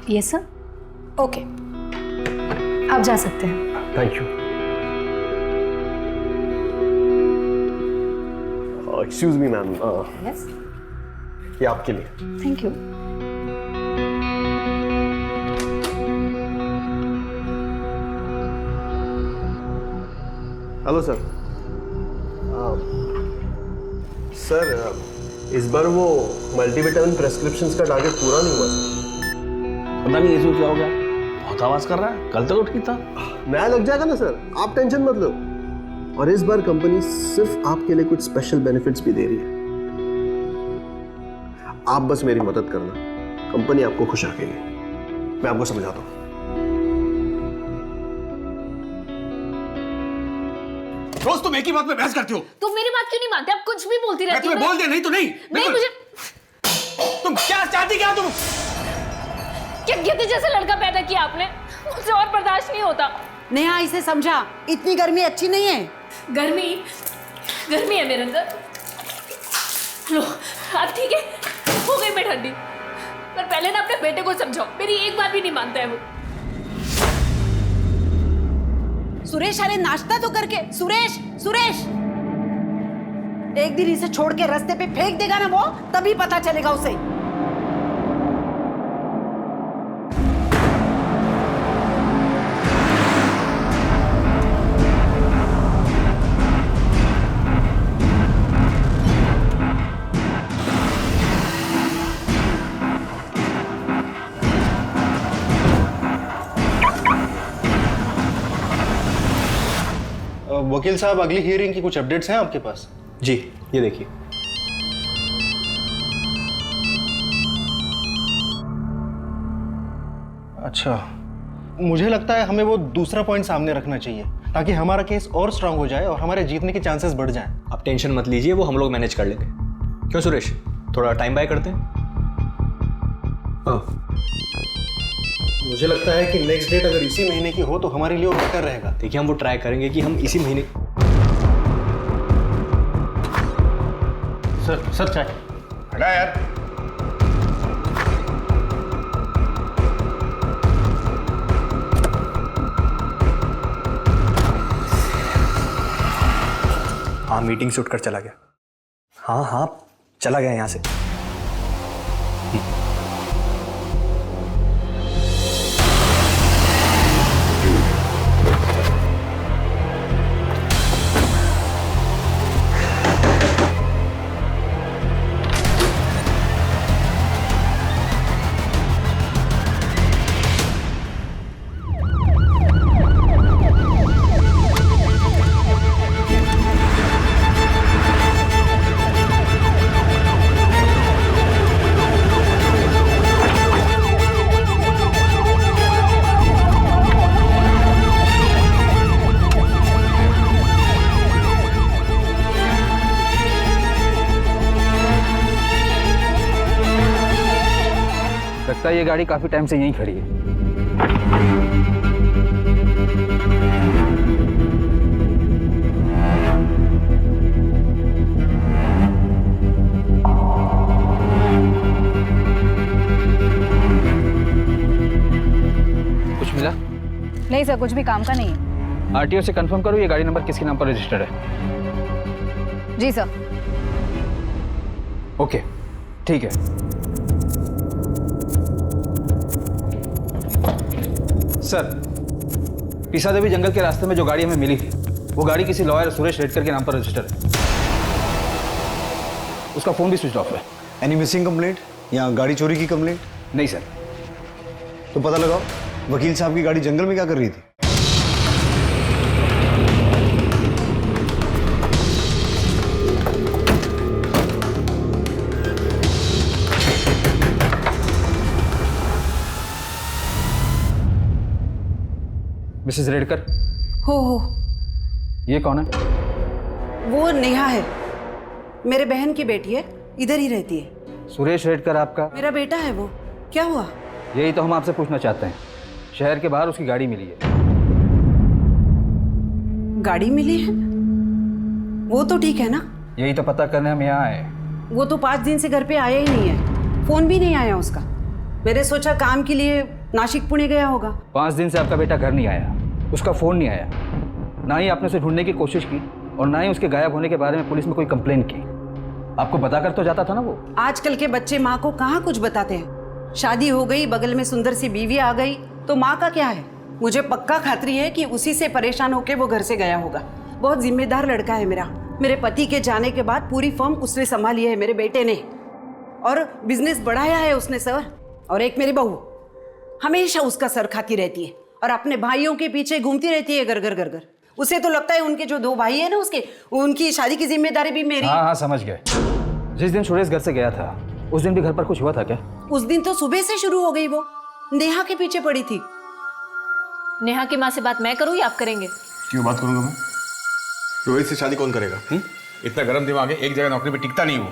Yes sir. Okay, आप जा सकते हैं। Thank you. Excuse me ma'am, yes, ये आपके लिए। Thank you. Hello sir. Sir, इस बार वो मल्टीविटामिन प्रेस्क्रिप्शंस का टारगेट पूरा नहीं हुआ सर। पता नहीं इसको क्या हो गया, बहुत आवाज कर रहा है, कल तक तो ठीक था। नया लग जाएगा ना सर, आप टेंशन मत लो। और इस बार कंपनी सिर्फ आपके लिए कुछ स्पेशल बेनिफिट्स भी दे रही है। आप बस मेरी मदद करना, कंपनी आपको खुश रखेगी। मैं आपको समझाता हूँ। रोज तुम एक ही बात पे बहस करती हो। तुम मेरी बात क्यों नहीं मानते? आप कुछ भी बोलती रहती हो। मैं तुम्हें बोल दिया नहीं तो नहीं। नहीं मुझे। तुम क्या चाहती, क्या तुम? क्या गिद्ध जैसा लड़का पैदा किया आपने? मुझे और बर्दाश्त नहीं होता। नेहा, इसे समझा, इतनी गर्मी अच्छी नहीं है। गर्मी गर्मी है मेरे अंदर। लो अब ठीक है, हो गई मैं ठंडी। पर पहले ना अपने बेटे को समझाओ, मेरी एक बात भी नहीं मानता है वो। सुरेश, अरे नाश्ता तो करके। सुरेश, सुरेश, एक दिन इसे छोड़ के रास्ते पे फेंक देगा ना वो, तभी पता चलेगा उसे। वकील साहब, अगली हियरिंग की कुछ अपडेट्स हैं आपके पास? जी, ये देखिए। अच्छा, मुझे लगता है हमें वो दूसरा पॉइंट सामने रखना चाहिए ताकि हमारा केस और स्ट्रांग हो जाए और हमारे जीतने के चांसेस बढ़ जाएं। आप टेंशन मत लीजिए, वो हम लोग मैनेज कर लेंगे। क्यों सुरेश, थोड़ा टाइम बाय करते हैं? मुझे लगता है कि नेक्स्ट डेट अगर इसी महीने की हो तो हमारे लिए और बेहतर रहेगा। देखिए, हम वो ट्राई करेंगे कि हम इसी महीने। सर चाय। हटा यार। हाँ, मीटिंग से उठकर चला गया। हाँ हाँ, चला गया यहाँ से। लगता है ये गाड़ी काफी टाइम से यहीं खड़ी है। कुछ मिला? नहीं सर, कुछ भी काम का नहीं है। आरटीओ से कंफर्म करो ये गाड़ी नंबर किसके नाम पर रजिस्टर्ड है। जी सर। ओके, ठीक है। सर, पीसा देवी जंगल के रास्ते में जो गाड़ी हमें मिली थी, वो गाड़ी किसी लॉयर सुरेश रेडकर के नाम पर रजिस्टर है। उसका फोन भी स्विच ऑफ है। एनी मिसिंग कंप्लेंट या गाड़ी चोरी की कंप्लेंट? नहीं सर। तो पता लगाओ वकील साहब की गाड़ी जंगल में क्या कर रही थी। मिसेस रेडकर। हो, ये कौन है? वो नेहा है, मेरे बहन की बेटी है, इधर ही रहती है। सुरेश रेडकर आपका? मेरा बेटा है वो। क्या हुआ? यही तो हम आपसे पूछना चाहते हैं। शहर के बाहर उसकी गाड़ी मिली है। गाड़ी मिली है? वो तो ठीक है ना? यही तो पता करने हम यहाँ आए। वो तो 5 दिन से घर पे आया ही नहीं है, फोन भी नहीं आया उसका। मैंने सोचा काम के लिए नासिक पुणे गया होगा। 5 दिन से आपका बेटा घर नहीं आया, उसका फ़ोन नहीं आया, ना ही आपने उसे ढूंढने की कोशिश की और ना ही उसके गायब होने के बारे में पुलिस में कोई कंप्लेंट की। आपको बताकर तो जाता था ना वो। आजकल के बच्चे माँ को कहाँ कुछ बताते हैं। शादी हो गई, बगल में सुंदर सी बीवी आ गई तो माँ का क्या है। मुझे पक्का खातरी है कि उसी से परेशान होकर वो घर से गया होगा। बहुत जिम्मेदार लड़का है मेरा। मेरे पति के जाने के बाद पूरी फर्म उसने संभाली है, मेरे बेटे ने, और बिजनेस बढ़ाया है उसने सर। और एक मेरी बहू हमेशा उसका सर खाती रहती है और अपने भाइयों के पीछे घूमती रहती है घर घर घर घर। उसे तो लगता है उनके जो 2 भाई है ना उसके, उनकी शादी की जिम्मेदारी भी मेरी। हाँ, समझ गए। जिस दिन सुरेश घर से गया था उस दिन भी घर पर कुछ हुआ था क्या? उस दिन तो सुबह से शुरू हो गई, वो नेहा के पीछे पड़ी थी। नेहा की माँ से बात मैं करूँ या आप करेंगे? क्यों बात करूंगा मैं? रोहित से शादी कौन करेगा? इतना गर्म दिमाग है, एक जगह नौकरी पे टिकता नहीं वो।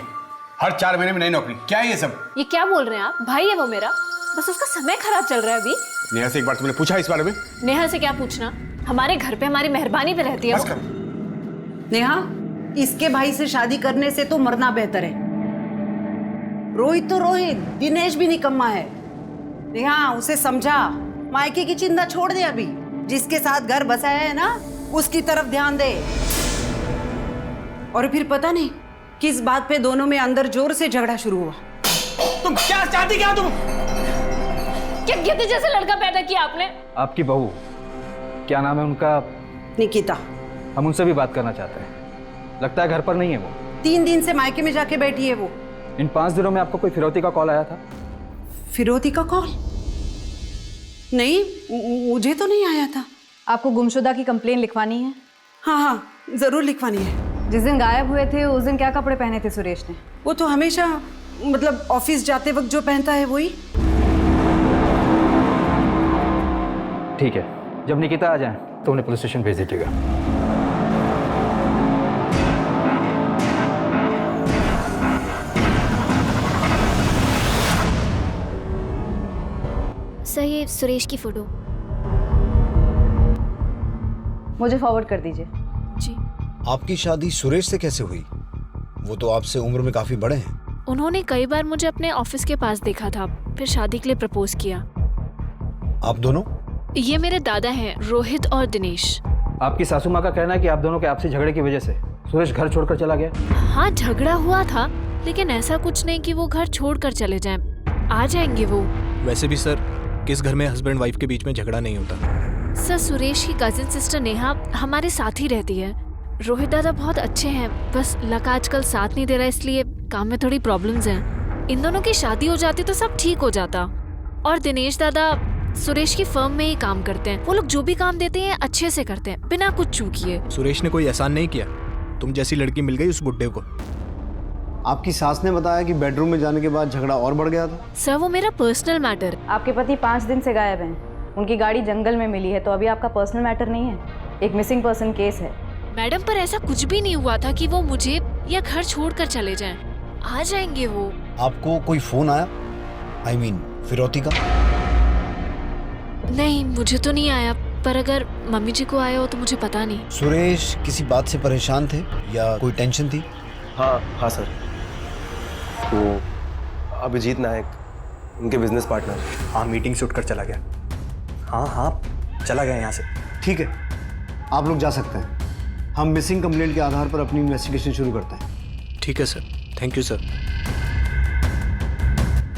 हर 4 महीने में नई नौकरी, क्या है ये सब? ये क्या बोल रहे हैं आप? भाई है वो मेरा, बस उसका समय खराब चल रहा है अभी। नेहा से एक बार तुमने पूछा इस बारे में? नेहा से क्या पूछना, हमारे घर पे हमारी मेहरबानी पे रहती है बस वो। कर। नेहा, इसके भाई से शादी करने से तो मरना बेहतर है। रोहित तो रोहित, दिनेश भी निकम्मा है। नेहा, उसे समझा, मायके की चिंता छोड़ दे। अभी जिसके साथ घर बसाया है ना उसकी तरफ ध्यान दे। और फिर पता नहीं किस बात पे दोनों में अंदर जोर से झगड़ा शुरू हुआ। तुम क्या चाहती, क्या तुम? क्या गिद्ध जैसा लड़का पैदा किया आपने? आपकी बहू, क्या नाम है उनका? निकिता। हम उनसे भी बात करना चाहते हैं। लगता है घर पर नहीं है वो। 3 दिन से मायके में जाके बैठी है वो। इन 5 दिनों में आपको कोई फिरौती का कॉल आया था? फिरौती का कॉल? नहीं, मुझे तो नहीं आया था। आपको गुमशुदा की कंप्लेन लिखवानी है? हाँ हाँ, जरूर लिखवानी है। जिस दिन गायब हुए थे उस दिन क्या कपड़े पहने थे सुरेश ने? वो तो हमेशा, मतलब ऑफिस जाते वक्त जो पहनता है वही। ठीक है, जब निकिता आ जाए तो उन्हें पुलिस स्टेशन भेज दीजिएगा। सर, ये सुरेश की फोटो मुझे फॉरवर्ड कर दीजिए। जी। आपकी शादी सुरेश से कैसे हुई? वो तो आपसे उम्र में काफी बड़े हैं। उन्होंने कई बार मुझे अपने ऑफिस के पास देखा था, फिर शादी के लिए प्रपोज किया। आप दोनों? ये मेरे दादा हैं, रोहित और दिनेश। आपकी सासू माँ का कहना है कि आप दोनों के आपसी झगड़े की वजह से सुरेश घर छोड़कर चला गया। हाँ, झगड़ा हुआ था, लेकिन ऐसा कुछ नहीं कि वो घर छोड़कर चले जाएं। आ जाएंगे वो। वैसे भी सर, किस घर में हस्बैंड वाइफ के बीच में झगड़ा नहीं होता। सर, सुरेश की कजिन सिस्टर नेहा हमारे साथ ही रहती है। रोहित दादा बहुत अच्छे हैं, बस लक आजकल साथ नहीं दे रहा, इसलिए काम में थोड़ी प्रॉब्लम्स हैं। इन दोनों की शादी हो जाती तो सब ठीक हो जाता। और दिनेश दादा सुरेश की फर्म में ही काम करते हैं। वो लोग जो भी काम देते हैं अच्छे से करते हैं, बिना कुछ चूकिए। सुरेश ने कोई एहसान नहीं किया? तुम जैसी लड़की मिल गई उस बुड्ढे को। आपकी सास ने बताया कि बेडरूम में जाने के बाद झगड़ा और बढ़ गया था। सर, वो मेरा पर्सनल मैटर। आपके पति 5 दिन से गायब हैं। उनकी गाड़ी जंगल में मिली है, तो अभी आपका पर्सनल मैटर नहीं है, एक मिसिंग पर्सन केस है। मैडम, पर ऐसा कुछ भी नहीं हुआ था कि वो मुझे या घर छोड़कर चले जाएं। आ जाएंगे वो। आपको कोई फोन आया? I mean, फिरौती का? नहीं, मुझे तो नहीं आया, पर अगर मम्मी जी को आया हो तो मुझे पता नहीं। सुरेश किसी बात से परेशान थे या कोई टेंशन थी? हाँ सर, वो अभिजीत नायक, उनके बिजनेस पार्टनर। हाँ, मीटिंग से उठकर चला गया। हाँ, चला गया यहाँ से। ठीक है, आप लोग जा सकते हैं। हम मिसिंग कंप्लेंट के आधार पर अपनी इन्वेस्टिगेशन शुरू करते हैं। ठीक है सर, थैंक यू सर।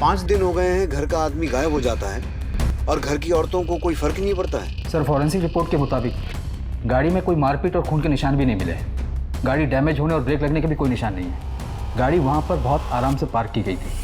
5 दिन हो गए हैं घर का आदमी गायब हो जाता है और घर की औरतों को कोई फर्क नहीं पड़ता है। सर, फॉरेंसिक रिपोर्ट के मुताबिक गाड़ी में कोई मारपीट और खून के निशान भी नहीं मिले। गाड़ी डैमेज होने और ब्रेक लगने के भी कोई निशान नहीं है। गाड़ी वहाँ पर बहुत आराम से पार्क की गई थी।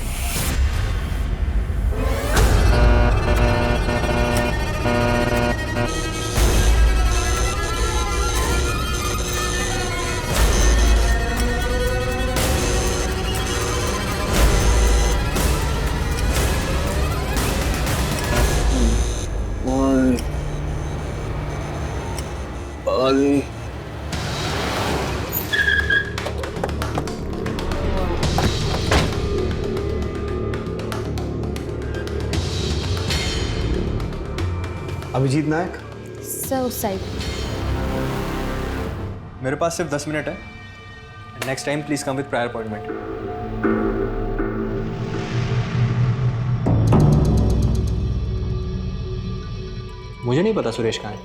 अभिजीत नायक? सर, उस साइड। मेरे पास सिर्फ 10 मिनट है। Next time please come with prior appointment. मुझे नहीं पता सुरेश कहाँ है।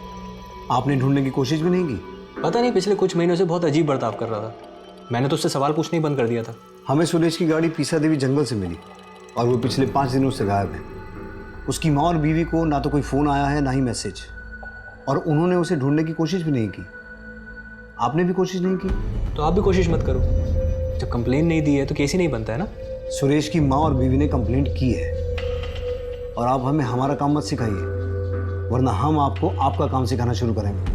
आपने ढूंढने की कोशिश भी नहीं की? पता नहीं, पिछले कुछ महीनों से बहुत अजीब बर्ताव कर रहा था। मैंने तो उससे सवाल पूछना ही बंद कर दिया था। हमें सुरेश की गाड़ी पीसा देवी जंगल से मिली और वो पिछले 5 दिनों से गायब है। उसकी माँ और बीवी को ना तो कोई फ़ोन आया है ना ही मैसेज, और उन्होंने उसे ढूंढने की कोशिश भी नहीं की। आपने भी कोशिश नहीं की? तो आप भी कोशिश मत करो। जब कंप्लेन नहीं दी है तो केस ही नहीं बनता है ना। सुरेश की माँ और बीवी ने कंप्लेंट की है, और आप हमें हमारा काम मत सिखाइए, वरना हम आपको आपका काम सिखाना शुरू करेंगे।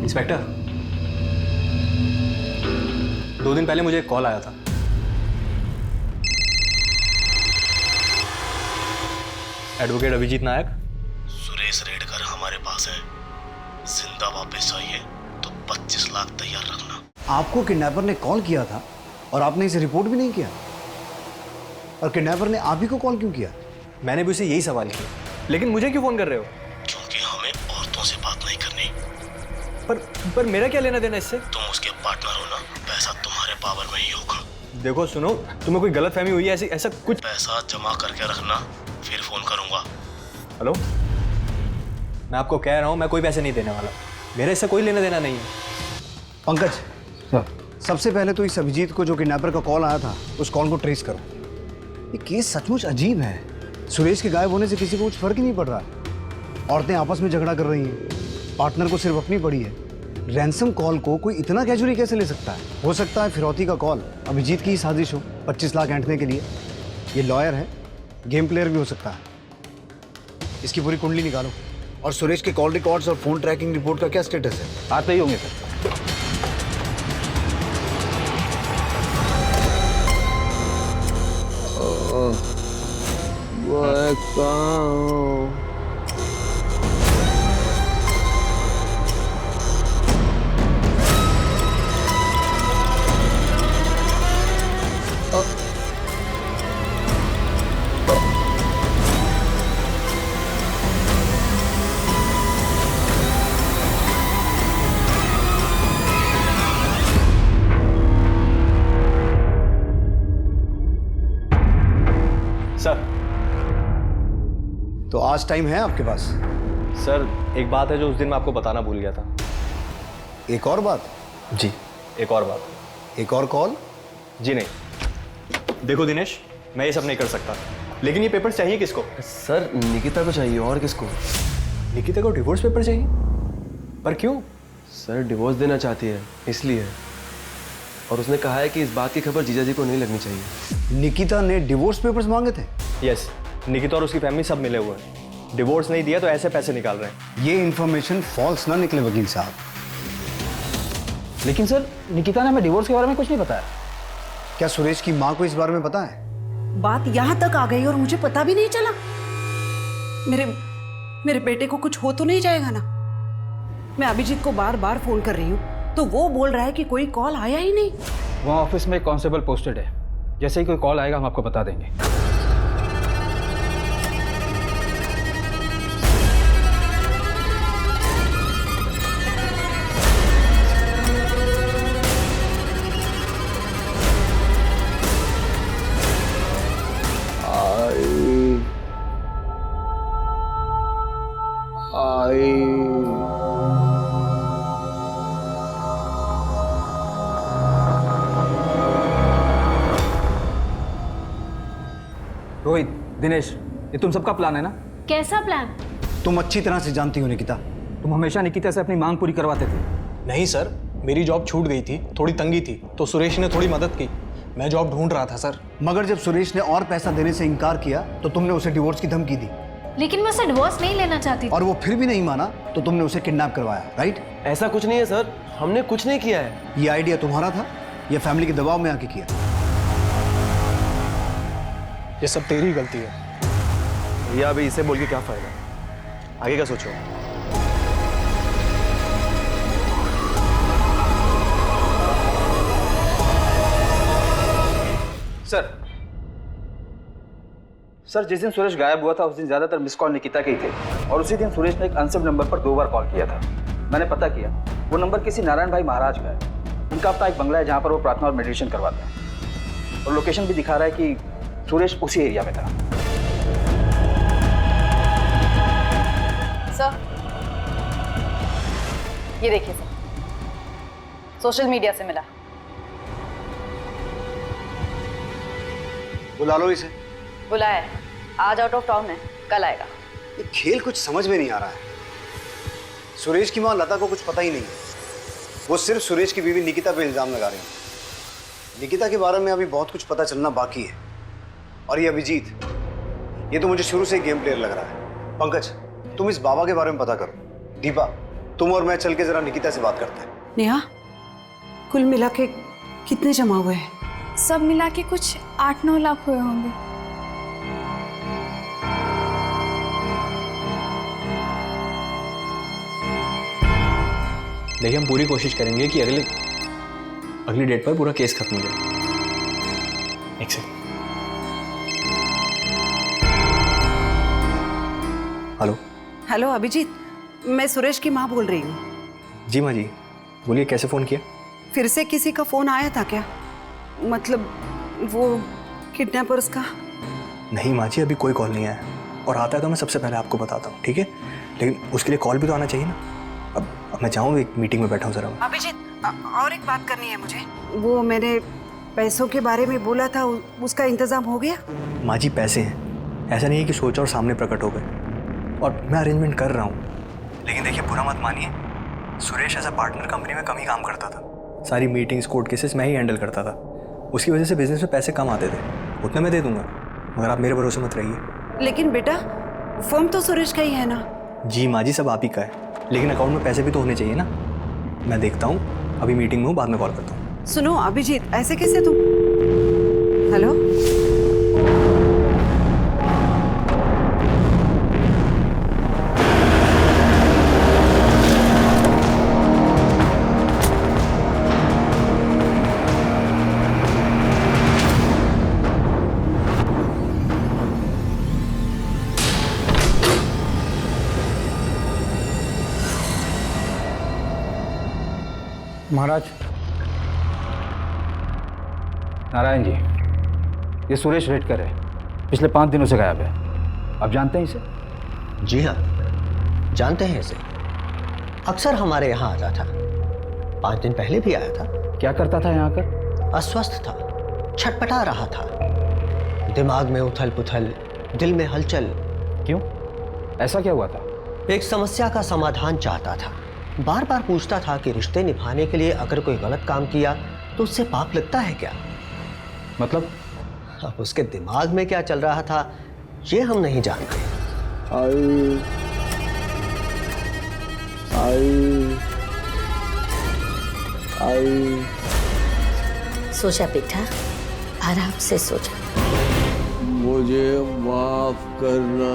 इंस्पेक्टर, 2 दिन पहले मुझे एक कॉल आया था। एडवोकेट अभिजीत नायक। सुरेश रेडकर हमारे पास है, जिंदा वापस आइए तो 25 लाख तैयार रखना। आपको किडनैपर ने कॉल किया था और आपने इसे रिपोर्ट भी नहीं किया, और किडनैपर ने आप ही को कॉल क्यों किया? मैंने भी उसे यही सवाल किया, लेकिन मुझे क्यों फोन कर रहे हो? क्योंकि हमें औरतों से बात नहीं करनी। पर मेरा क्या लेना देना इससे? तुम उसके पार्टनर हो ना, पैसा तुम्हारे पावर में ही होगा। देखो सुनो, तुम्हें कोई गलतफहमी हुई है ऐसा कुछ? पैसा जमा करके रखना, फिर फोन करूंगा। हेलो, मैं आपको कह रहा हूँ मैं कोई पैसे नहीं देने वाला। मेरे इससे कोई लेना देना नहीं है। पंकज सर, सबसे पहले तो इस अभिजीत को जो किडनैपर का कॉल आया था उस कॉल को ट्रेस करो। ये केस सचमुच अजीब है। सुरेश के गायब होने से किसी को कुछ फर्क ही नहीं पड़ रहा। औरतें आपस में झगड़ा कर रही हैं, पार्टनर को सिर्फ अपनी पड़ी है। रैंसम कॉल को कोई इतना कैजुअली कैसे ले सकता है? हो सकता है फिरौती का कॉल अभिजीत की ही साजिश हो, 25 लाख ऐंठने के लिए। ये लॉयर है, गेम प्लेयर भी हो सकता है। इसकी पूरी कुंडली निकालो। और सुरेश के कॉल रिकॉर्ड्स और फोन ट्रैकिंग रिपोर्ट का क्या स्टेटस है? आते ही होंगे सर। सर, तो आज टाइम है आपके पास? सर एक बात है जो उस दिन मैं आपको बताना भूल गया था। एक और बात? जी, एक और बात। एक और कॉल? जी नहीं। देखो दिनेश, मैं ये सब नहीं कर सकता, लेकिन ये पेपर चाहिए किसको? सर निकिता को चाहिए। और किसको? निकिता को डिवोर्स पेपर चाहिए? पर क्यों? सर डिवोर्स देना चाहती है इसलिए, और उसने कहा है कि इस बात की खबर जीजा जी को नहीं लगनी चाहिए। निकिता ने डिवोर्स पेपर्स मांगे थे? यस, निकिता और उसकी फैमिली सब मिले हुए हैं। डिवोर्स नहीं दिया तो ऐसे पैसे निकाल रहे हैं। ये इन्फॉर्मेशन फॉल्स ना निकले वकील साहब। लेकिन सर, निकिता ने हमें डिवोर्स के बारे में कुछ नहीं बताया। क्या सुरेश की माँ को इस बारे में पता है? बात यहाँ तक आ गई और मुझे पता भी नहीं चला। मेरे बेटे को कुछ हो तो नहीं जाएगा ना? मैं अभिजीत को बार बार फोन कर रही हूँ तो वो बोल रहा है कि कोई कॉल आया ही नहीं। वहाँ ऑफिस में एक कांस्टेबल पोस्टेड है। जैसे ही कोई कॉल आएगा हम आपको बता देंगे। रोहित, दिनेश, ये तुम सबका प्लान है ना? कैसा प्लान? तुम अच्छी तरह से जानती हो निकिता। तुम हमेशा निकिता से अपनी मांग पूरी करवाते थे। नहीं सर, मेरी जॉब छूट गई थी, थोड़ी तंगी थी, तो सुरेश ने थोड़ी मदद की। मैं जॉब ढूंढ रहा था सर। मगर जब सुरेश ने और पैसा देने से इनकार किया तो तुमने उसे डिवोर्स की धमकी दी। लेकिन मैं उसे डिवोर्स नहीं लेना चाहती थी। और वो फिर भी नहीं माना तो तुमने उसे किडनैप करवाया, राइट? ऐसा कुछ नहीं है सर, हमने कुछ नहीं किया है। ये आइडिया तुम्हारा था या फैमिली के दबाव में आके किया? ये सब तेरी गलती है। भैया अभी इसे बोल के क्या फायदा, आगे का सोचो। सर, जिस दिन सुरेश गायब हुआ था उस दिन ज्यादातर मिस कॉल निकिता के ही थे, और उसी दिन सुरेश ने एक अनसेव नंबर पर 2 बार कॉल किया था। मैंने पता किया, वो नंबर किसी नारायण भाई महाराज का है। उनका अपना एक बंगला है जहाँ पर वो प्रार्थना और मेडिटेशन करवाते हैं, और लोकेशन भी दिखा रहा है कि सुरेश उसी एरिया में था। सर, ये देखिए सर, सोशल मीडिया से मिला। बुला लो इसे। बुलाया है, आज आउट ऑफ टाउन है, कल आएगा। ये खेल कुछ समझ में नहीं आ रहा है। सुरेश की माँ लता को कुछ पता ही नहीं है। वो सिर्फ सुरेश की बीवी निकिता पे इल्जाम लगा रही है। निकिता के बारे में अभी बहुत कुछ पता चलना बाकी है। और ये अभिजीत, ये तो मुझे शुरू से ही गेम प्लेयर लग रहा है। पंकज, तुम इस बाबा के बारे में पता करो। दीपा, तुम और मैं चल के जरा निकिता से बात करते हैं। नेहा, कुल मिला के कितने जमा हुए हैं? सब मिला के कुछ 8-9 लाख हुए होंगे। देखिए, हम पूरी कोशिश करेंगे कि अगली डेट पर पूरा केस खत्म हो जाए। एक सेकंड। हेलो। हेलो अभिजीत, मैं सुरेश की माँ बोल रही हूँ। जी माँ जी, बोलिए, कैसे फ़ोन किया? फिर से किसी का फ़ोन आया था क्या? मतलब वो किडनैपर्स का? नहीं माँ जी, अभी कोई कॉल नहीं आया, और आता है तो मैं सबसे पहले आपको बताता हूँ, ठीक है? लेकिन उसके लिए कॉल भी तो आना चाहिए ना। अब मैं चाहूँ, एक मीटिंग में बैठा हूँ ज़रा। अभिजीत, और एक बात करनी है मुझे। वो मैंने पैसों के बारे में बोला था, उसका इंतज़ाम हो गया? माँ जी, पैसे हैं, ऐसा नहीं है कि सोचा और सामने प्रकट हो गए, और मैं अरेंजमेंट कर रहा हूँ। लेकिन देखिए, बुरा मत मानिए, Suresh as a partner company में कम ही काम करता था। सारी मीटिंग्स, कोर्ट केसेस मैं ही हैंडल करता था। उसकी वजह से बिजनेस में पैसे कम आते थे। उतना मैं दे दूंगा, मगर आप मेरे भरोसे मत रहिए। लेकिन बेटा, फर्म तो सुरेश का ही है ना? जी माँ जी, सब आप ही का है, लेकिन अकाउंट में पैसे भी तो होने चाहिए ना। मैं देखता हूँ, अभी मीटिंग में हूँ, बाद में कॉल करता हूँ। सुनो अभिजीत, ऐसे कैसे तुम? हेलो, महाराज, नारायण जी, ये सुरेश रेडकर है, पिछले 5 दिनों से गायब है। आप जानते हैं इसे? जी हाँ, जानते हैं इसे। अक्सर हमारे यहाँ आता था, 5 दिन पहले भी आया था। क्या करता था यहाँ आकर? अस्वस्थ था, छटपटा रहा था, दिमाग में उथल पुथल, दिल में हलचल। क्यों, ऐसा क्या हुआ था? एक समस्या का समाधान चाहता था। बार बार पूछता था कि रिश्ते निभाने के लिए अगर कोई गलत काम किया तो उससे पाप लगता है क्या? मतलब? अब उसके दिमाग में क्या चल रहा था ये हम नहीं जानते। सोचा बेटा, आराम से सोचा। मुझे माफ करना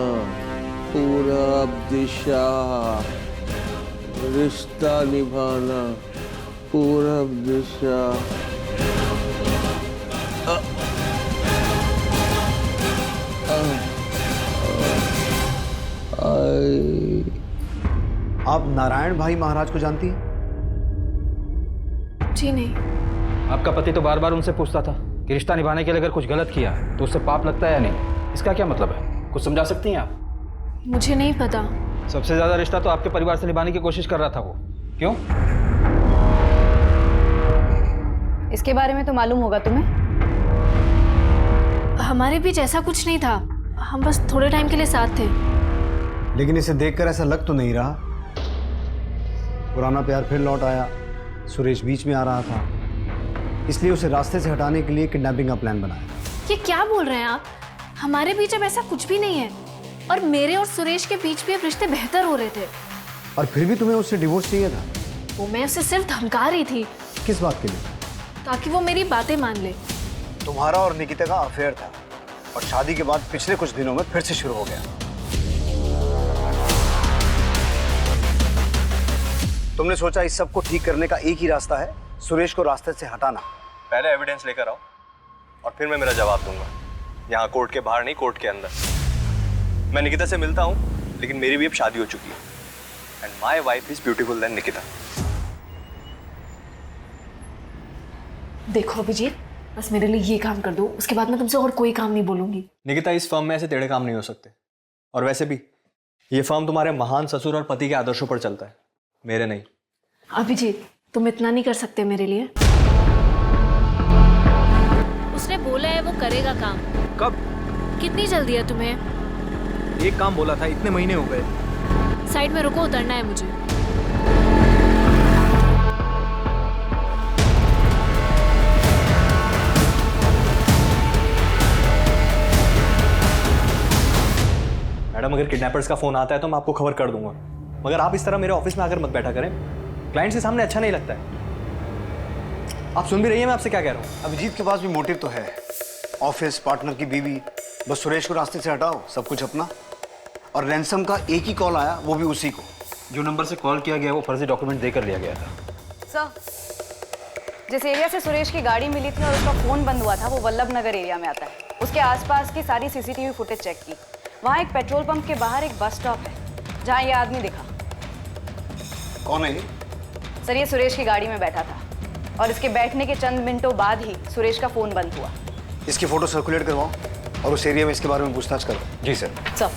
पूरब दिशा, रिश्ता निभाना पूरब दिशा। आप नारायण भाई महाराज को जानती हैं? जी नहीं। आपका पति तो बार बार उनसे पूछता था कि रिश्ता निभाने के लिए अगर कुछ गलत किया तो उससे पाप लगता है या नहीं। इसका क्या मतलब है, कुछ समझा सकती हैं आप? मुझे नहीं पता। सबसे ज्यादा रिश्ता तो आपके परिवार से निभाने की कोशिश कर रहा था वो, क्यों? इसके बारे में तो मालूम होगा तुम्हें। हमारे बीच ऐसा कुछ नहीं था, हम बस थोड़े टाइम के लिए साथ थे। लेकिन इसे देखकर ऐसा लग तो नहीं रहा। पुराना प्यार फिर लौट आया, सुरेश बीच में आ रहा था, इसलिए उसे रास्ते से हटाने के लिए किडनैपिंग का प्लान बनाया। ये क्या बोल रहे हैं आप? हमारे बीच अब ऐसा कुछ भी नहीं है, और मेरे और सुरेश के बीच भी अब रिश्ते बेहतर हो रहे थे। और फिर भी तुम्हें उससे डिवोर्स चाहिए था? वो मैं उसे सिर्फ धमका रही थी। किस बात के लिए? ताकि वो मेरी बातें मान ले। तुम्हारा और निकिता का अफेयर था, और शादी के बाद पिछले कुछ दिनों में फिर से शुरू हो गया। तुमने सोचा इस सब को ठीक करने का एक ही रास्ता है, सुरेश को रास्ते से हटाना। पहले एविडेंस लेकर आओ, और फिर मैं मेरा जवाब दूंगा। यहाँ कोर्ट के बाहर नहीं, कोर्ट के अंदर। मैं निकिता से मिलता हूँ, लेकिन मेरी भी अब शादी हो चुकी है, and my wife is beautiful then Nikita. देखो अभिजीत, बस मेरे लिए ये काम कर दो, उसके बाद मैं तुमसे और कोई काम नहीं बोलूंगी। निकिता, इस फर्म में ऐसे टेढ़े काम नहीं हो सकते। और वैसे भी ये फर्म तुम्हारे महान ससुर और पति के आदर्शों पर चलता है, मेरे नहीं। अभिजीत, तुम इतना नहीं कर सकते मेरे लिए? उसने बोला है वो करेगा काम। कब? कितनी जल्दी है तुम्हें? एक काम बोला था, इतने महीने हो गए। साइड में रुको, उतरना है मुझे। मैडम, अगर किडनैपर्स का फोन आता है तो मैं आपको खबर कर दूंगा, मगर आप इस तरह मेरे ऑफिस में आकर मत बैठा करें। क्लाइंट्स के सामने अच्छा नहीं लगता है। आप सुन भी रही हैं मैं आपसे क्या कह रहा हूँ? अभिजीत के पास भी मोटिव तो है, ऑफिस, पार्टनर की बीवी, बस सुरेश को रास्ते से हटाओ, सब कुछ अपना। और रैंसम का एक ही कॉल आया, वो भी उसी को। जो नंबर से कॉल किया गया वो फर्जी डॉक्यूमेंट देकर लिया गया था। सर, जिस एरिया से सुरेश की गाड़ी मिली थी और उसका फोन बंद हुआ था वो वल्लभ नगर एरिया में आता है। उसके आसपास की सारी सीसीटीवी फुटेज चेक की। वहाँ एक पेट्रोल पंप के बाहर एक बस स्टॉप है जहाँ ये आदमी दिखा। कौन है ये? सर, ये सुरेश की गाड़ी में बैठा था और इसके बैठने के चंद मिनटों बाद ही सुरेश का फोन बंद हुआ। इसकी फोटो सर्कुलेट करवाओ और उस एरिया में इसके बारे में पूछताछ करो। जी सर। सर,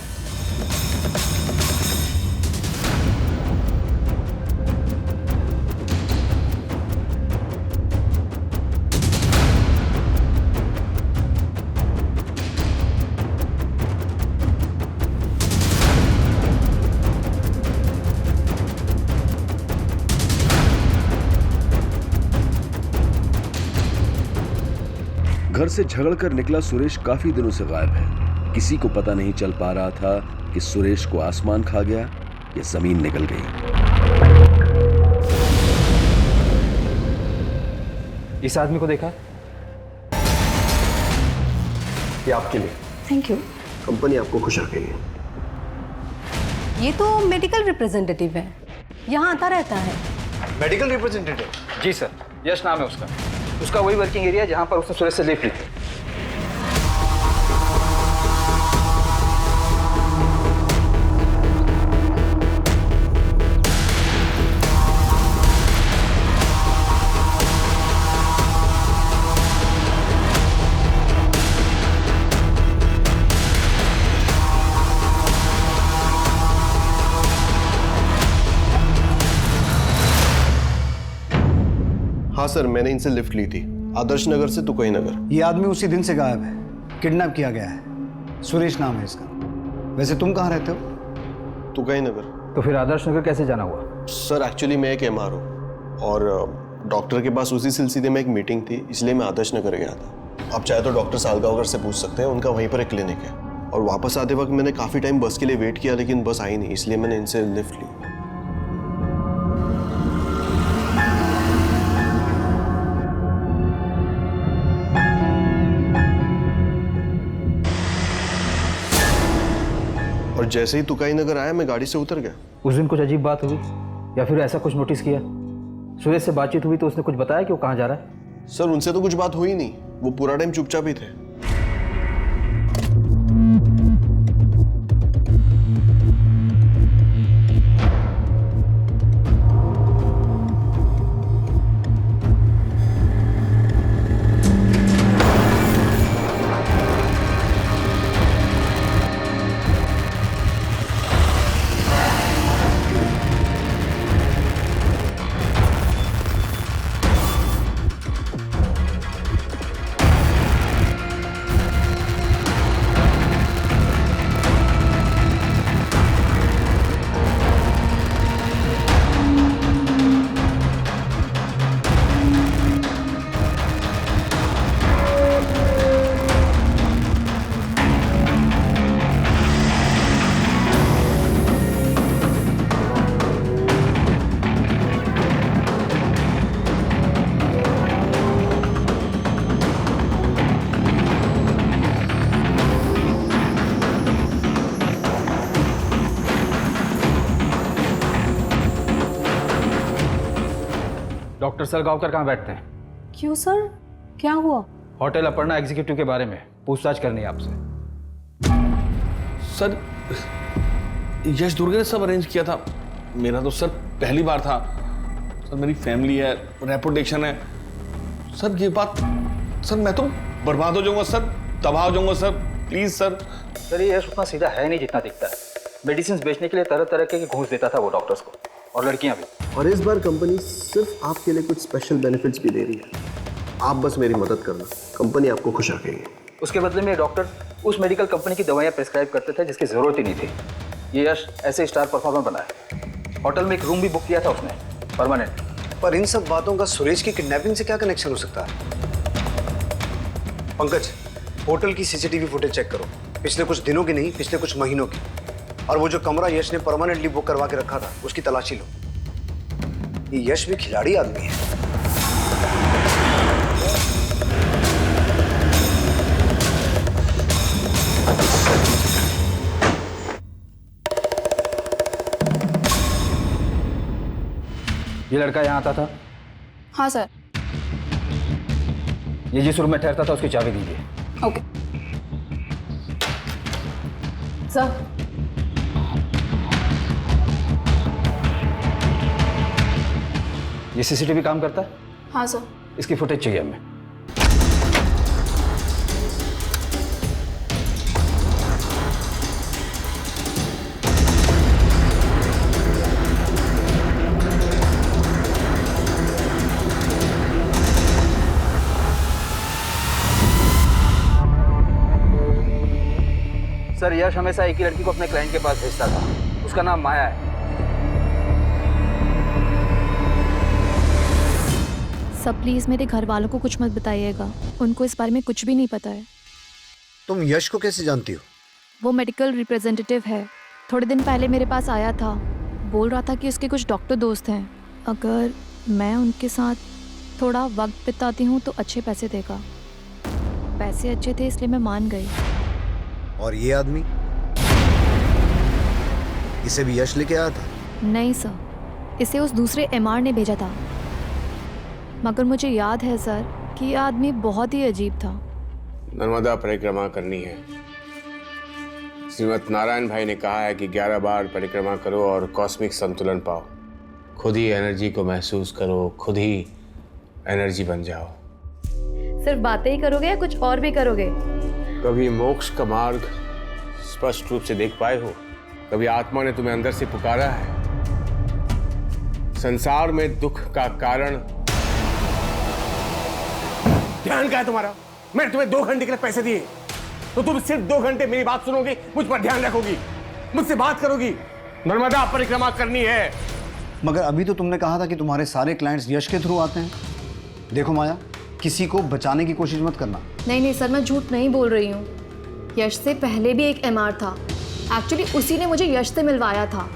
घर से झगड़कर निकला सुरेश काफी दिनों से गायब है। किसी को पता नहीं चल पा रहा था कि सुरेश को आसमान खा गया या जमीन निकल गई। इस आदमी को देखा? ये आपके लिए। Thank you. कंपनी आपको खुश रखेगी। ये तो मेडिकल रिप्रेजेंटेटिव है, यहाँ आता रहता है। Medical representative? जी सर, यश नाम है उसका। उसका वही वर्किंग एरिया जहाँ पर उसने सुरेश से लिफ्ट ली थी। हाँ सर, मैंने इनसे लिफ्ट ली थी, आदर्श नगर से तुकई नगर। ये आदमी उसी दिन से गायब है, किडनैप किया गया है। सुरेश नाम है इसका। वैसे तुम कहाँ रहते हो? तुकई नगर। तो फिर आदर्श नगर कैसे जाना हुआ? सर, एक्चुअली मैं एक MR हूँ और डॉक्टर के पास उसी सिलसिले में एक मीटिंग थी, इसलिए मैं आदर्श नगर गया था। आप चाहे तो डॉक्टर सालगांवकर से पूछ सकते हैं, उनका वहीं पर एक क्लिनिक है। और वापस आते वक्त मैंने काफ़ी टाइम बस के लिए वेट किया, लेकिन बस आई नहीं, इसलिए मैंने इनसे लिफ्ट ली। और जैसे ही तुकाई नगर आया मैं गाड़ी से उतर गया। उस दिन कुछ अजीब बात हुई या फिर ऐसा कुछ नोटिस किया? सुरेश से बातचीत हुई तो उसने कुछ बताया कि वो कहाँ जा रहा है? सर, उनसे तो कुछ बात हुई नहीं, वो पूरा टाइम चुपचाप ही थे। डॉक्टर सलगांवकर कहाँ बैठते हैं? क्यों सर, क्या हुआ? होटल अपर्णा एग्जीक्यूटिव के बारे में पूछताछ करनी है आपसे। सर, यश दुर्गे ने सब अरेंज किया था। मेरा तो सर पहली बार था। सर, मेरी फैमिली है, रेपुटेशन है। सर, ये बात सर मैं तो बर्बाद हो जाऊंगा सर, तबाह हो जाऊंगा सर, प्लीज सर। सर ये यश उतना सीधा है नहीं जितना दिखता है। मेडिसिन बेचने के लिए तरह तरह के घूस देता था वो डॉक्टर्स को, और लड़कियां भी। और इस बार कंपनी सिर्फ आपके लिए कुछ स्पेशल बेनिफिट्स भी दे रही है। आप बस मेरी मदद करना, कंपनी आपको खुश रखेगी। उसके बदले में डॉक्टर उस मेडिकल कंपनी की दवाइयाँ प्रिस्क्राइब करते थे जिसकी ज़रूरत ही नहीं थी। ये यश ऐसे स्टार परफॉर्मर बना है। होटल में एक रूम भी बुक किया था उसने, परमानेंट। पर इन सब बातों का सुरेश की किडनैपिंग से क्या कनेक्शन हो सकता है? पंकज, होटल की सीसीटीवी फुटेज चेक करो, पिछले कुछ दिनों की नहीं, पिछले कुछ महीनों की। और वो जो कमरा यश ने परमानेंटली बुक करवा के रखा था, उसकी तलाशी लो। ये यश भी खिलाड़ी आदमी है। ये लड़का यहाँ आता था? हाँ सर। ये जिस रूम में ठहरता था उसकी चाबी दीजिए। Okay sir. ये सीसीटीवी काम करता है? हाँ सर। इसकी फुटेज चाहिए हमें। सर यश हमेशा एक ही लड़की को अपने क्लाइंट के पास भेजता था, उसका नाम माया है। सब प्लीज मेरे घर वालों को कुछ मत बताइएगा, उनको इस बारे में कुछ भी नहीं पता है। तुम यश को कैसे जानती हो? वो मेडिकल रिप्रेजेंटेटिव है, थोड़े दिन पहले मेरे पास आया था, बोल रहा था कि उसके कुछ डॉक्टर दोस्त हैं, अगर मैं उनके साथ थोड़ा वक्त बिताती हूँ तो अच्छे पैसे देगा। पैसे अच्छे थे इसलिए मैं मान गई। और ये आदमी, इसे भी यश लेके आया था? नहीं सर, इसे उस दूसरे एमआर ने भेजा था, मगर मुझे याद है सर कि ये आदमी बहुत ही अजीब था। नर्मदा परिक्रमा करनी है। श्रीमद नारायण भाई ने कहा है कि 11 बार परिक्रमा करो और कॉस्मिक संतुलन पाओ। खुद ही एनर्जी को महसूस करो, खुद ही एनर्जी बन जाओ। सिर्फ बातें ही करोगे या कुछ और भी करोगे? कभी मोक्ष का मार्ग स्पष्ट रूप से देख पाए हो? कभी आत्मा ने तुम्हें अंदर से पुकारा है? संसार में दुख का कारण ध्यान का है तुम्हारा। मैंने तुम्हें 2 घंटे के लिए पैसे दिए, तो तुम सिर्फ 2 घंटे मेरी बात सुनोगी, मुझ पर ध्यान रखोगी, मुझसे बात करोगी। नर्मदा परिक्रमा करनी है। मगर अभी तो तुमने कहा था कि तुम्हारे सारे क्लाइंट्स यश के थ्रू आते हैं। देखो माया, किसी को बचाने की कोशिश मत करना। नहीं सर, मैं झूठ नहीं बोल रही हूँ। यश से पहले भी एक एमआर था, एक्चुअली उसी ने मुझे यश से मिलवाया था।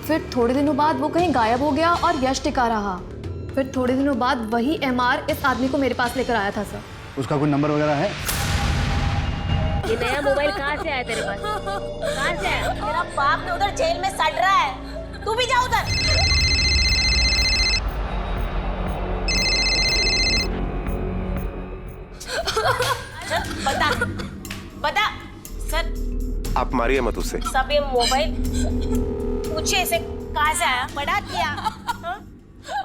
फिर थोड़े दिनों बाद वो कहीं गायब हो गया और यश टिका रहा। फिर थोड़े दिनों बाद वही एमआर इस आदमी को मेरे पास लेकर आया था सर। उसका कोई नंबर वगैरह है? ये नया मोबाइल कहाँ से आया तेरे पास? कहाँ से आया? तेरा बाप ने उधर जेल में सड़ रहा है, तू भी जा उधर। बता सर। आप मारिए मत उससे। सब ये मोबाइल पूछे इसे कहाँ से आया, बड़ा किया हा?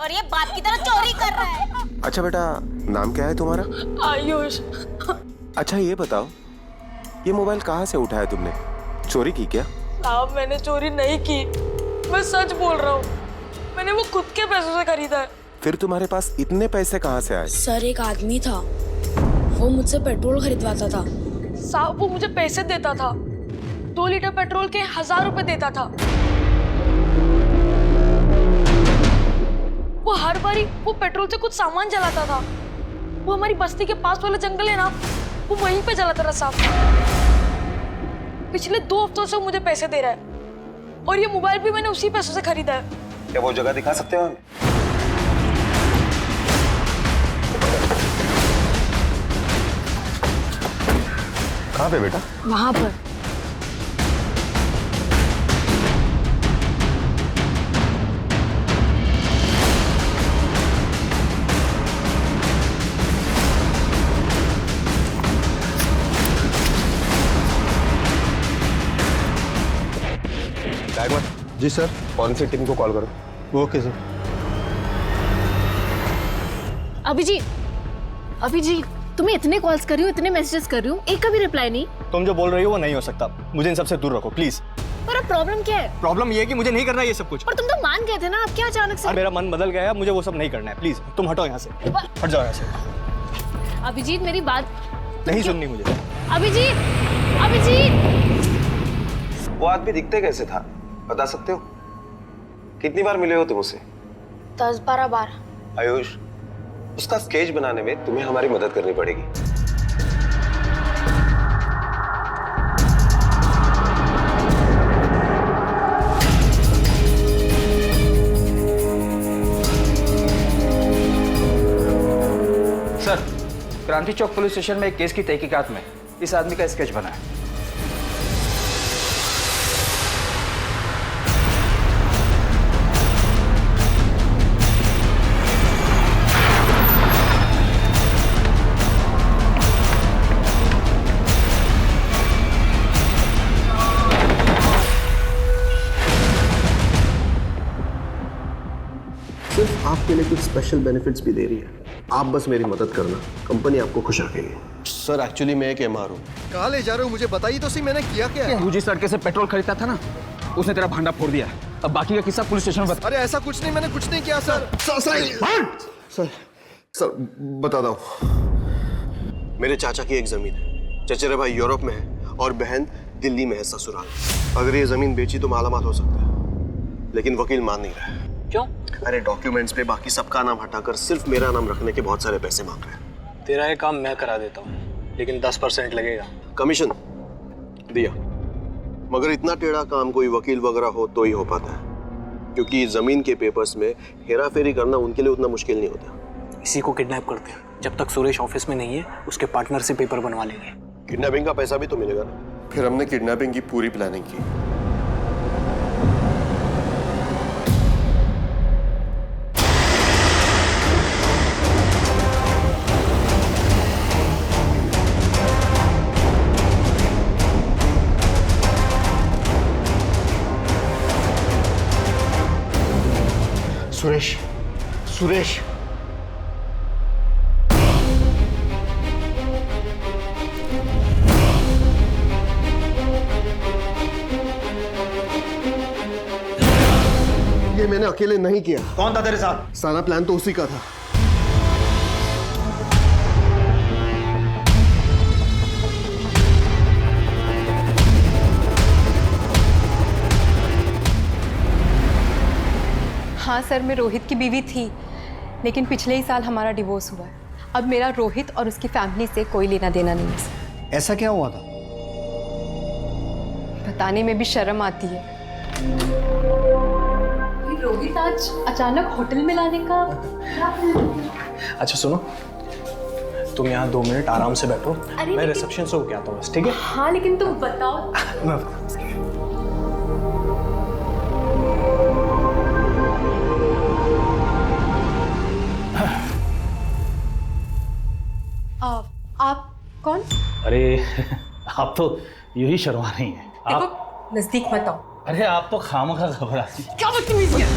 और ये बाप की तरह चोरी कर रहा है। अच्छा बेटा, नाम क्या है तुम्हारा? आयुष। अच्छा ये बताओ, ये मोबाइल कहाँ से उठाया तुमने? चोरी की क्या? साहब मैंने चोरी नहीं की, मैं सच बोल रहा हूँ। मैंने वो खुद के पैसों से खरीदा है। फिर तुम्हारे पास इतने पैसे कहाँ से आए? सर एक आदमी था, वो मुझसे पेट्रोल खरीदवाता था। साहब वो मुझे पैसे देता था, 2 लीटर पेट्रोल के 1000 रुपए देता था। वो हर बारी वो पेट्रोल से कुछ सामान जलाता था। वो हमारी बस्ती के पास वाला जंगल है ना, वो वहीं पे जलाता रहा साहब। पिछले 2 हफ्तों से वो मुझे पैसे दे रहा है, और ये मोबाइल भी मैंने उसी पैसों से खरीदा है। क्या वो जगह दिखा सकते हो? कहाँ पे बेटा? वहां पर। जी सर। कौन सी टीम को कॉल करो? Okay sir. अभिजीत, तुम्हें इतने कॉल्स कर रही हूँ, इतने मैसेजेस कर रही हूँ, एक का भी रिप्लाई नहीं। तुम जो बोल रही हो वो नहीं हो सकता, मुझे इन सबसे दूर रखो प्लीज। पर अब प्रॉब्लम क्या है? प्रॉब्लम ये है कि मुझे नहीं करना ये सब कुछ। पर तुम तो मान गए थे ना, अब क्या अचानक से? मेरा मन बदल गया है, मुझे वो सब नहीं करना है। प्लीज तुम हटो यहाँ से, हट जाओ यहाँ से। अभिजीत मेरी बात नहीं सुननी मुझे। अभिजीत, अभिजीत। वो आदमी दिखते कैसे था, बता सकते हो? कितनी बार मिले हो तुम उसे? 10-12 बार। आयुष, उसका स्केच बनाने में तुम्हें हमारी मदद करनी पड़ेगी। सर, क्रांति चौक पुलिस स्टेशन में एक केस की तहकीकात में इस आदमी का स्केच बना है। सिर्फ आपके लिए कुछ स्पेशल बेनिफिट्स भी दे रही है। आप बस मेरी मदद करना, कंपनी आपको खुश रखेगी। सर एक्चुअली मैं एक एमआर हूँ। कहाँ ले जा रहे हो मुझे बताइए तो सही, मैंने किया क्या है? तू जिस लड़के से पेट्रोल खरीदता था ना, उसने तेरा भांडा फोड़ दिया। अब बाकी का किस्सा पुलिस स्टेशन में बता। अरे ऐसा कुछ नहीं, मैंने कुछ नहीं किया सर। सर बताता हूँ। मेरे चाचा की एक जमीन है, चचेरे भाई यूरोप में है और बहन दिल्ली में है ससुराल। अगर ये जमीन बेची तो मालामाल हो सकता है, लेकिन वकील मान नहीं रहा है। क्यों? अरे डॉक्यूमेंट्स पे बाकी सबका नाम हटाकर सिर्फ मेरा नाम रखने के बहुत सारे पैसे मांग रहे हैं। तेरा ये काम मैं करा देता हूँ, लेकिन 10% लगेगा। कमीशन दिया, मगर इतना टेढ़ा काम कोई वकील वगैरह हो तो ही हो पाता है, क्योंकि जमीन के पेपर्स में हेरा फेरी करना उनके लिए उतना मुश्किल नहीं होता। इसी को किडनैप करते हैं। जब तक सुरेश ऑफिस में नहीं है, उसके पार्टनर से पेपर बनवा लेंगे। किडनैपिंग का पैसा भी तो मिलेगा ना। फिर हमने किडनैपिंग की पूरी प्लानिंग की। सुरेश, सुरेश, ये मैंने अकेले नहीं किया। कौन था तेरे साथ? सारा प्लान तो उसी का था। हाँ सर, मैं रोहित की बीवी थी, लेकिन पिछले ही साल हमारा डिवोर्स हुआ है। अब मेरा रोहित और उसकी फैमिली से कोई लेना देना नहीं है सर। ऐसा क्या हुआ था? बताने में भी शर्म आती है। रोहित आज अचानक होटल में लाने का। अच्छा सुनो, तुम यहाँ 2 मिनट आराम से बैठो, मैं रिसेप्शन से होके आता हूँ बस, ठीक है? हाँ लेकिन तुम बताओ। मैं आप कौन? अरे आप तो यूं ही शर्मा रही हैं। आप नजदीक मत आओ। अरे आप तो खामखा घबराती। क्या बदतमीजी है?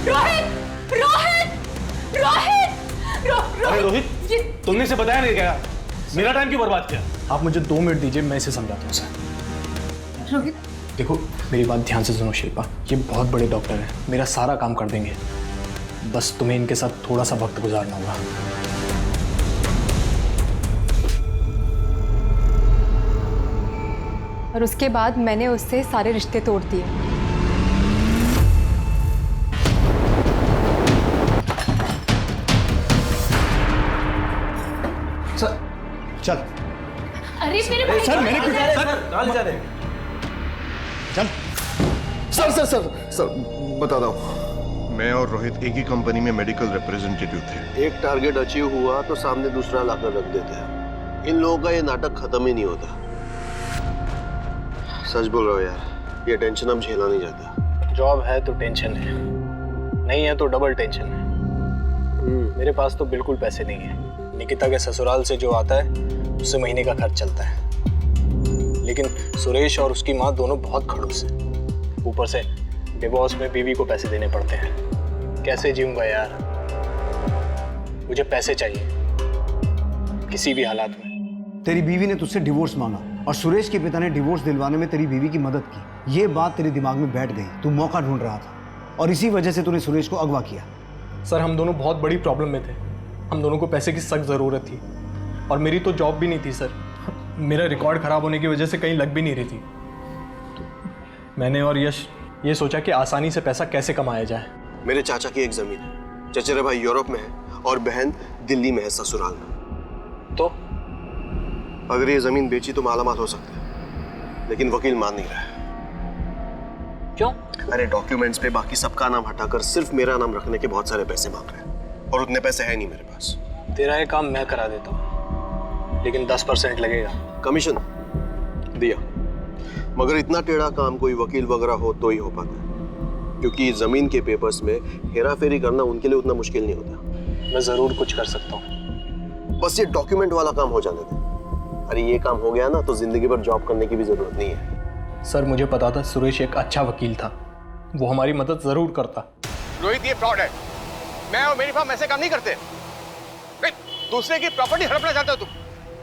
रोहित, रोहित, रोहित, अरे रोहित, तुमने इसे बताया नहीं क्या? मेरा टाइम क्यों बर्बाद किया? आप मुझे 2 मिनट दीजिए, मैं इसे समझाता हूँ सर। रोहित, देखो मेरी बात ध्यान से सुनो शिल्पा, ये बहुत बड़े डॉक्टर हैं, मेरा सारा काम कर देंगे। बस तुम्हें इनके साथ थोड़ा सा वक्त गुजारना होगा। और उसके बाद मैंने उससे सारे रिश्ते तोड़ दिए। सर चल। अरे मेरे भाई सर मैंने कुछ कहाँ ले जा रहे? चल। सर सर सर सर बताता हूँ। मैं और रोहित एक ही कंपनी में मेडिकल रिप्रेजेंटेटिव थे। एक टारगेट अचीव हुआ तो सामने दूसरा लाकर रख देते हैं। इन लोगों का ये नाटक खत्म ही नहीं होता। सच बोल रहा हूँ यार, ये टेंशन अब झेला नहीं जाता। जॉब है तो टेंशन है, नहीं है तो डबल टेंशन है। मेरे पास तो बिल्कुल पैसे नहीं है। निकिता के ससुराल से जो आता है उससे महीने का खर्च चलता है, लेकिन सुरेश और उसकी माँ दोनों बहुत खड़ूस हैं। ऊपर से डिवोर्स में बीवी को पैसे देने पड़ते हैं। कैसे जीऊंगा यार? मुझे पैसे चाहिए। किसी भी हालात में। तेरी बीवी ने तुझसे डिवोर्स मांगा और सुरेश के पिता ने डिवोर्स दिलवाने में तेरी बीवी की मदद की। ये बात तेरे दिमाग में बैठ गई, तू मौका ढूंढ रहा था और इसी वजह से तूने सुरेश को अगवा किया। सर हम दोनों बहुत बड़ी प्रॉब्लम में थे, हम दोनों को पैसे की सख्त ज़रूरत थी और मेरी तो जॉब भी नहीं थी सर। मेरा रिकॉर्ड ख़राब होने की वजह से कहीं लग भी नहीं रही थी। तो मैंने और यश ये सोचा कि आसानी से पैसा कैसे कमाया जाए। मेरे चाचा की एक जमीन है, चचेरे भाई यूरोप में है और बहन दिल्ली में है ससुराल में। तो अगर ये जमीन बेची तो मालामाल हो सकते हैं, लेकिन वकील मान नहीं रहा है। क्यों? अरे डॉक्यूमेंट्स पे बाकी सबका नाम हटाकर सिर्फ मेरा नाम रखने के बहुत सारे पैसे मांग रहे हैं और उतने पैसे है नहीं मेरे पास। तेरा ये काम मैं करा देता हूँ, लेकिन 10% लगेगा। कमीशन दिया, मगर इतना टेढ़ा काम कोई वकील वगैरह हो तो ही हो पाता है, क्योंकि जमीन के पेपर्स में हेरा फेरी करना उनके लिए उतना मुश्किल नहीं होता। मैं जरूर कुछ कर सकता हूँ, बस ये डॉक्यूमेंट वाला काम हो जाने दे। अरे ये काम हो गया ना तो जिंदगी भर जॉब करने की भी जरूरत नहीं है। सर मुझे पता था सुरेश एक अच्छा वकील था, वो हमारी मदद ज़रूर करता। रोहित ये फ्रॉड है। मैं और मेरी फर्म ऐसे काम नहीं करते। नहीं, दूसरे की प्रॉपर्टी हड़पना चाहते हो तुम?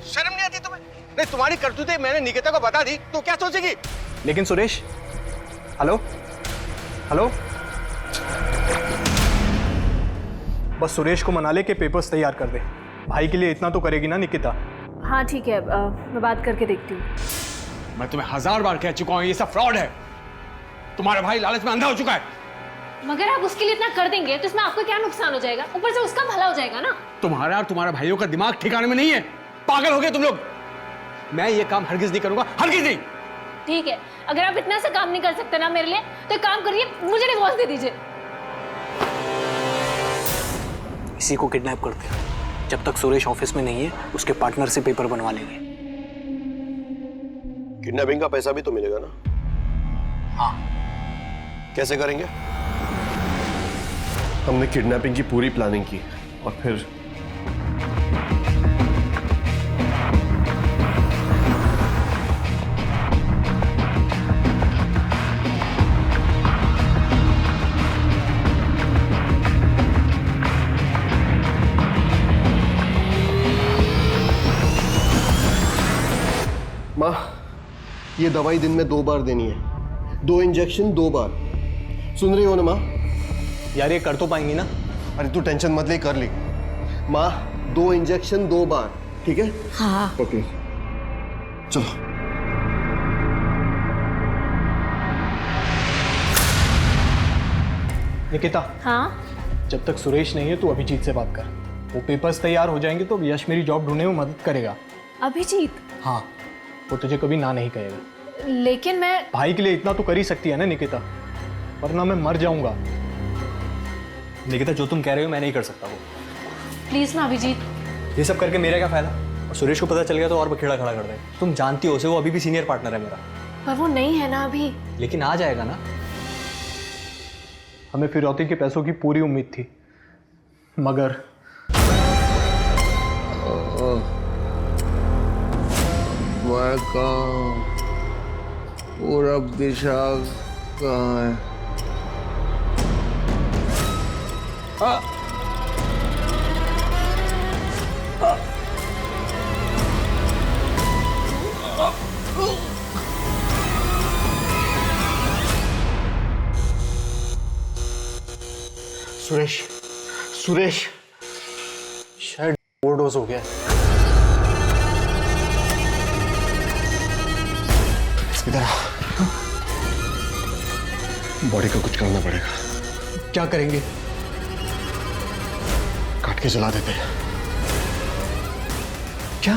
शर्म नहीं आती तुम्हें? नहीं, तुम्हारी करतूतें मैंने निकिता को बता दी तो क्या सोचेगी? लेकिन सुरेश, हेलो हेलो, बस सुरेश को मना ले के पेपर्स तैयार कर दे। भाई के लिए इतना तो करेगी ना निकिता? हाँ ठीक है, मैं बात करके देखती हूँ। मैं तुम्हें 1000 बार कह चुका हूँ ये सब फ्रॉड है। तुम्हारा भाई लालच में अंधा हो चुका है। मगर आप उसके लिए इतना कर देंगे तो इसमें आपको क्या नुकसान हो जाएगा? ऊपर से उसका भला हो जाएगा ना। तुम्हारा और तुम्हारा भाइयों का दिमाग ठिकाने में नहीं है। पागल हो गए तुम लोग। मैं ये काम हरगिज नहीं करूंगा, हरगिज नहीं। ठीक है, अगर आप इतना सा काम नहीं कर सकते ना मेरे लिए तो एक काम करिए, मुझे डिवोर्स दे दीजिए। इसी को किडनैप करते हैं। जब तक सुरेश ऑफिस में नहीं है उसके पार्टनर से पेपर बनवा लेंगे। किडनैपिंग का पैसा भी तो मिलेगा ना? हाँ। कैसे करेंगे? हमने किडनैपिंग की पूरी प्लानिंग की और फिर माँ, ये दवाई दिन में 2 बार देनी है, 2 इंजेक्शन 2 बार। सुन रही हो ना माँ? यार ये कर तो पाएंगी ना? अरे तू टेंशन मत ले, कर ली माँ। 2 इंजेक्शन 2 बार, ठीक है? हाँ। ओके चलो। निकिता, हाँ? जब तक सुरेश नहीं है तू अभिजीत से बात कर। वो पेपर्स तैयार हो जाएंगे तो यश मेरी जॉब ढूंढने में मदद करेगा। अभिजीत? हाँ, वो तुझे कभी ना नहीं कहेगा। लेकिन मैं भाई के लिए इतना तो कर ही सकती है ना निकिता, वरना मैं मर जाऊंगा। निकिता जो तुम कह रहे हो मैं नहीं कर सकता वो। प्लीज ना अभिजीत। ये सब करके मेरा क्या फायदा? और सुरेश को पता चल गया तो और बखेड़ा खड़ा कर दे। तुम जानती हो उसे, वो अभी भी सीनियर पार्टनर है मेरा। पर वो नहीं है ना अभी। लेकिन आ जाएगा ना। हमें फिरौती के पैसों की पूरी उम्मीद थी, मगर मैं कहाँ? पूरब दिशा कहाँ है? सुरेश, सुरेश शायद ओवरडोज हो गया है। इधर बॉडी को कुछ करना पड़ेगा। क्या करेंगे? काट के जला देते हैं। क्या?